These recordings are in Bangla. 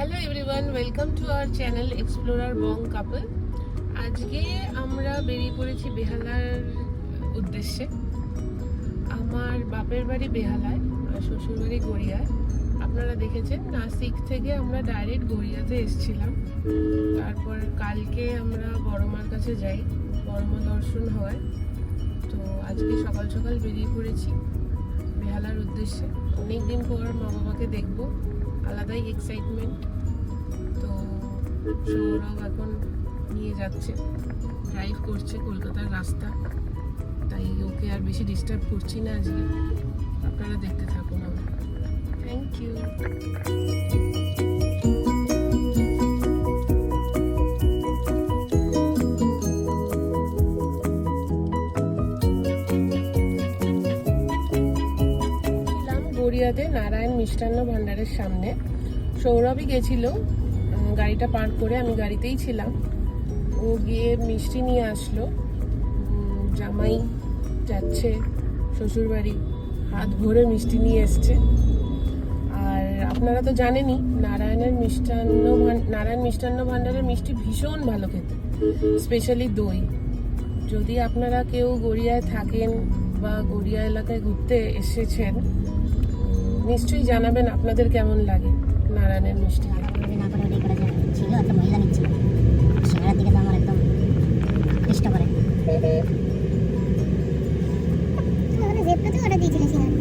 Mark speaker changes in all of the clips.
Speaker 1: Hello everyone, welcome to our channel explorer Bong couple. আজকে আমরা বেরিয়ে পড়েছি বেহালার উদ্দেশ্যে। আমার বাপের বাড়ি বেহালায় আর শ্বশুর বাড়ি গড়িয়ায়। আপনারা দেখেছেন নাসিক থেকে আমরা ডাইরেক্ট গড়িয়াতে এসেছিলাম। তারপর কালকে আমরা বড়মার কাছে যাই, বড়মা দর্শন হয়। তো আজকে সকাল সকাল বেরিয়ে পড়েছি বেহালার উদ্দেশ্যে। অনেকদিন পর মা বাবাকে দেখবো, আলাদাই এক্সাইটমেন্ট। তো সৌরভ এখন নিয়ে যাচ্ছে, ড্রাইভ করছে কলকাতার রাস্তা, তাই ওকে আর বেশি ডিস্টার্ব করছি না আজকে। আপনারা দেখতে থাকুন। আমরা থ্যাংক ইউ। গড়িয়াতে নারায়ণ মিষ্টান্ন ভান্ডারের সামনে সৌরভই গেছিল গাড়িটা পার্ক করে, আমি গাড়িতেই ছিলাম। ও গিয়ে মিষ্টি নিয়ে আসলো। জামাই যাচ্ছে শ্বশুরবাড়ি, হাত ভরে মিষ্টি নিয়ে এসছে। আর আপনারা তো জানেনই নারায়ণ মিষ্টান্ন ভান্ডারের মিষ্টি ভীষণ ভালো খেতে, স্পেশালি দই। যদি আপনারা কেউ গড়িয়ায় থাকেন বা গড়িয়া এলাকায় ঘুরতে এসেছেন, নিশ্চয়ই জানাবেন আপনাদের কেমন লাগে নারায়ণের মিষ্টি।
Speaker 2: ছিল একটা মহিলা নিচ্ছিল, সিঙ্গাড়ার দিকে তো আমার একদম ইষ্ট করে। অর্ডার দিয়েছিলে সিঙ্গাড়া?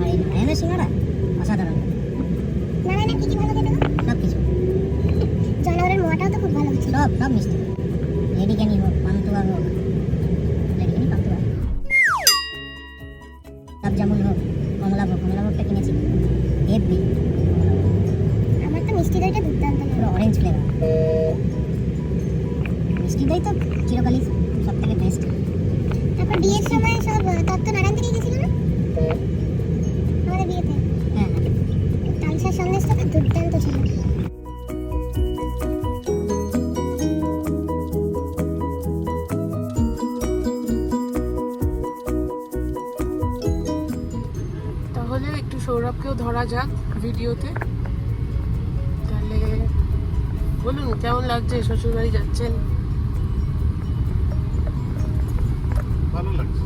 Speaker 2: আর এই নারায়ণের সিঙ্গাড়া অসাধারণ। নারায়ণের কি কি ভালো খেতে? সব কিছু। জানোয়ারের মোয়াটাও তো খুব ভালো হচ্ছে। সব মিষ্টি, লেডিকেনি হোক, পান্তুয়া হোক, লেডিকেনি পান্তুয়া, সব জামুন হোক, কমলাভোগটা কিনেছি হেভি। আমার তো মিষ্টি দইটা দুর্দান্ত, পুরো অরেঞ্জ ফ্লেভার। মিষ্টি দই তো চিরকালই সব থেকে বেস্ট। তারপর বিয়ের সময় সব তত্ত্ব নারায়ণ থেকে গেছিল না আমাদের বিয়েতে? হ্যাঁ, তালসার সন্দেশটা তো দুর্দান্ত ছিল।
Speaker 1: তাহলে একটু সৌরভকেও ধরা যাক ভিডিওতে। তাহলে বলুন কেমন লাগছে, শ্বশুরবাড়ি যাচ্ছেন?
Speaker 3: ভালো লাগছে।